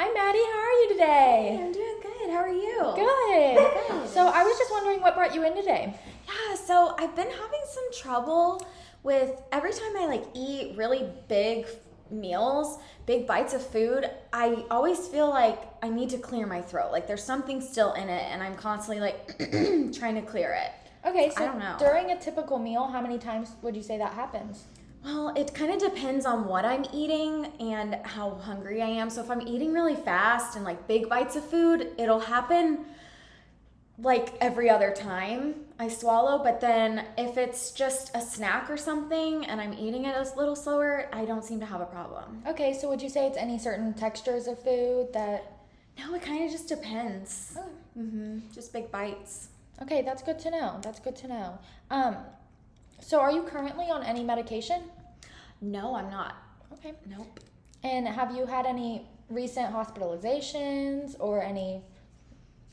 Hi, Maddie. How are you today? Hey, I'm doing good. How are you? Good. So I was just wondering what brought you in today. Yeah, so I've been having some trouble with every time I eat really big meals, big bites of food, I always feel like I need to clear my throat. Like there's something still in it and I'm constantly trying to clear it. Okay, I don't know. During a typical meal, how many times would you say that happens? Well, it kind of depends on what I'm eating and how hungry I am. So if I'm eating really fast and big bites of food, it'll happen every other time I swallow. But then if it's just a snack or something and I'm eating it a little slower, I don't seem to have a problem. Okay, so would you say it's any certain textures of food that... No, it kind of just depends. Oh. Just big bites. Okay, that's good to know. So are you currently on any medication? No, I'm not. Okay. Nope. And have you had any recent hospitalizations or any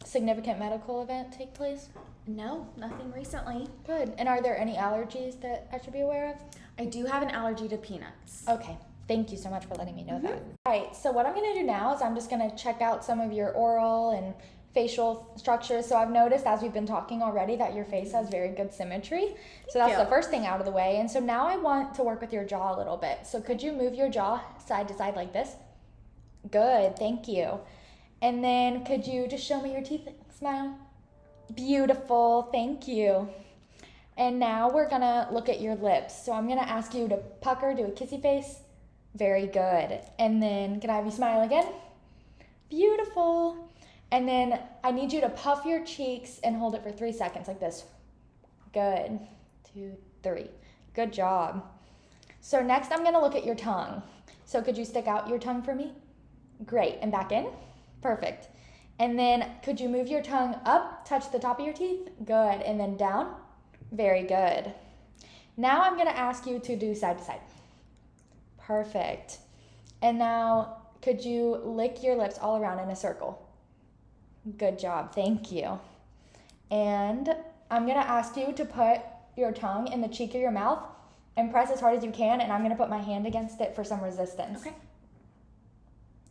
significant medical event take place? No, nothing recently. Good. And are there any allergies that I should be aware of? I do have an allergy to peanuts. Okay. Thank you so much for letting me know that. All right, so what I'm going to do now is I'm just going to check out some of your oral and facial structures. So I've noticed as we've been talking already that your face has very good symmetry. So that's the first thing out of the way. And so now I want to work with your jaw a little bit. So could you move your jaw side to side like this? Good, thank you. And then could you just show me your teeth? Smile. Beautiful, thank you. And now we're gonna look at your lips. So I'm gonna ask you to pucker, do a kissy face. Very good. And then can I have you smile again? Beautiful. And then I need you to puff your cheeks and hold it for 3 seconds like this. Good. 2, 3. Good job. So next I'm gonna look at your tongue. So could you stick out your tongue for me? Great. And back in? Perfect. And then could you move your tongue up, touch the top of your teeth? Good. And then down? Very good. Now I'm gonna ask you to do side to side. Perfect. And now could you lick your lips all around in a circle? Good job, thank you. And I'm gonna ask you to put your tongue in the cheek of your mouth and press as hard as you can, and I'm gonna put my hand against it for some resistance. Okay.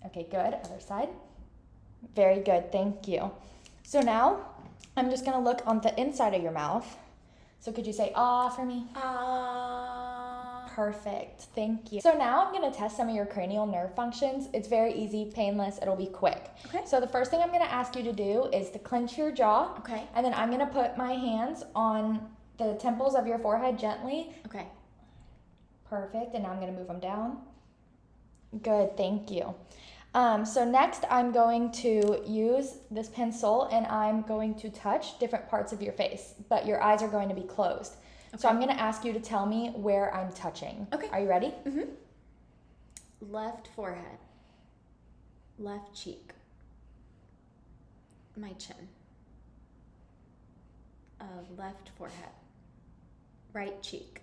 Okay, good, other side. Very good, thank you. So now, I'm just gonna look on the inside of your mouth. So could you say ah for me? Perfect, thank you. So now I'm gonna test some of your cranial nerve functions. It's very easy, painless, it'll be quick. Okay. So the first thing I'm gonna ask you to do is to clench your jaw. Okay. And then I'm gonna put my hands on the temples of your forehead gently. Okay. Perfect, and now I'm gonna move them down. Good, thank you. So next I'm going to use this pencil and I'm going to touch different parts of your face, but your eyes are going to be closed. Okay. So I'm going to ask you to tell me where I'm touching. Okay. Are you ready? Left forehead. Left cheek. My chin. Left forehead. Right cheek.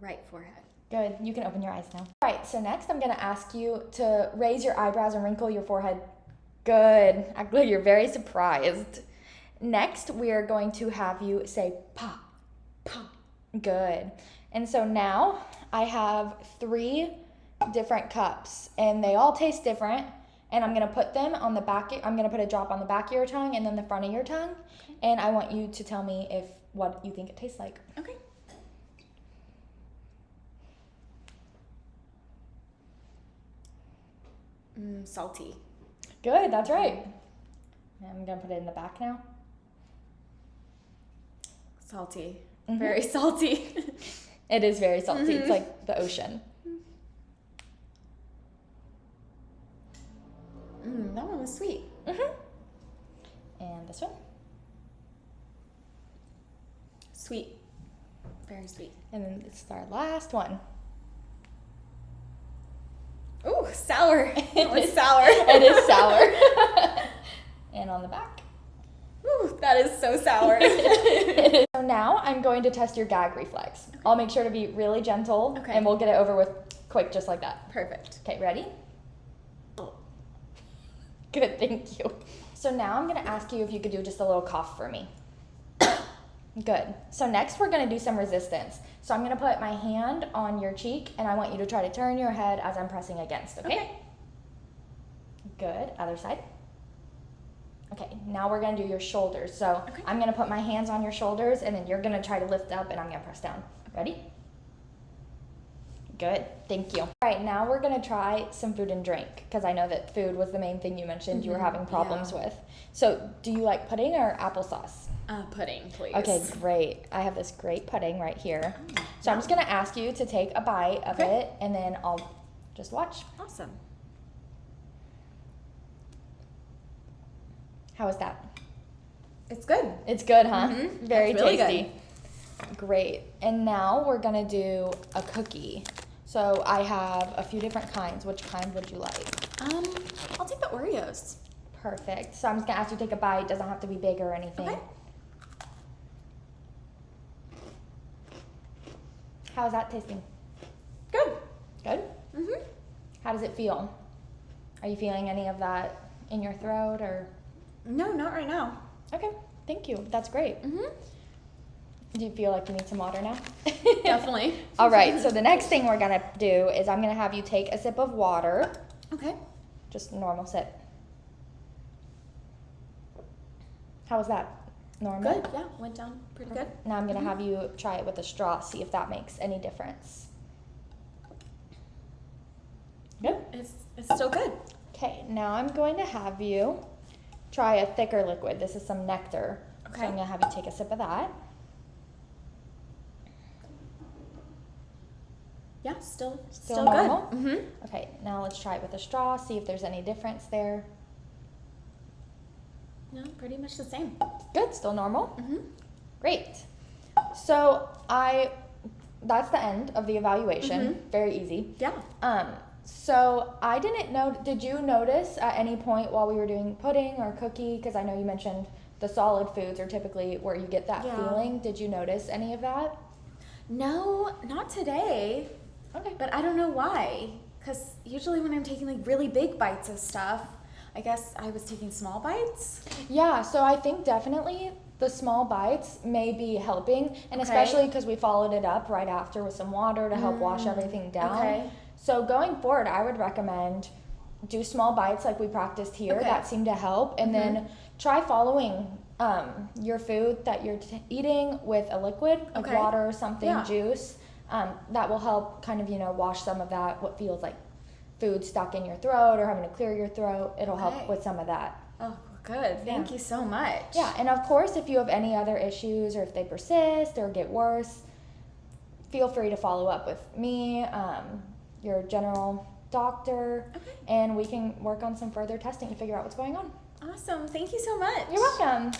Right forehead. Good. You can open your eyes now. All right, so next I'm going to ask you to raise your eyebrows and wrinkle your forehead. Good. Actually, you're very surprised. Next, we are going to have you say pa, pa. Good. And so now I have 3 different cups and they all taste different. And I'm going to put them on the back. I'm going to put a drop on the back of your tongue and then the front of your tongue. Okay. And I want you to tell me what you think it tastes like. Okay. Salty. Good, that's right. I'm going to put it in the back now. Salty. Very salty. It is very salty. It's like the ocean. That one was sweet. And this one? Sweet. Very sweet. And then this is our last one. Ooh, sour. It was sour. It is sour. And on the back. Ooh, that is so sour. So now I'm going to test your gag reflex. Okay. I'll make sure to be really gentle. Okay. And we'll get it over with quick just like that. Perfect. Okay, ready? Good, thank you. So now I'm going to ask you if you could do just a little cough for me. Good. So next we're going to do some resistance. So I'm going to put my hand on your cheek and I want you to try to turn your head as I'm pressing against, okay? Good. Other side. Okay, now we're gonna do your shoulders. So Okay. I'm gonna put my hands on your shoulders and then you're gonna try to lift up and I'm gonna press down. Ready? Good, thank you. All right, now we're gonna try some food and drink because I know that food was the main thing you mentioned you were having problems with. So do you like pudding or applesauce? Pudding, please. Okay, great. I have this great pudding right here. So I'm just gonna ask you to take a bite of it and then I'll just watch. Awesome. How is that? It's good. It's good, huh? Mhm. Very That's really tasty. Great. And now we're gonna do a cookie. So I have a few different kinds. Which kind would you like? I'll take the Oreos. Perfect. So I'm just gonna ask you to take a bite. Doesn't have to be big or anything. Okay. How's that tasting? Good. Good? Mhm. How does it feel? Are you feeling any of that in your throat or? No, not right now. Okay, thank you. That's great. Mhm. Do you feel like you need some water now? Definitely. All right, so the next thing we're gonna do is I'm gonna have you take a sip of water. Okay. Just a normal sip. How was that? Normal? Good. Yeah, went down pretty good. Now I'm gonna have you try it with a straw, see if that makes any difference. Good? It's still good. Okay, now I'm going to have you try a thicker liquid. This is some nectar. So Okay. I'm gonna have you take a sip of that. Yeah, still normal? good. Mhm. Okay, now let's try it with a straw, see if there's any difference there. No, pretty much the same. Good, still normal? Mhm. Great. So that's the end of the evaluation. Very easy. Yeah. So I didn't know, did you notice at any point while we were doing pudding or cookie, because I know you mentioned the solid foods are typically where you get that Yeah. feeling. Did you notice any of that? No, not today. Okay. But I don't know why. Because usually when I'm taking like really big bites of stuff, I guess I was taking small bites. Yeah, so I think definitely the small bites may be helping, and Okay. especially because we followed it up right after with some water to help wash everything down. Okay. So going forward, I would recommend do small bites like we practiced here. Okay. That seemed to help, and then try following your food that you're eating with a liquid, like Okay. water or something, Yeah. juice. That will help kind of wash some of that what feels like food stuck in your throat or having to clear your throat. It'll Okay. help with some of that. Oh, good. Thank you so much. Yeah, and of course, if you have any other issues or if they persist or get worse, feel free to follow up with me, your general doctor, and we can work on some further testing to figure out what's going on. Awesome. Thank you so much. You're welcome.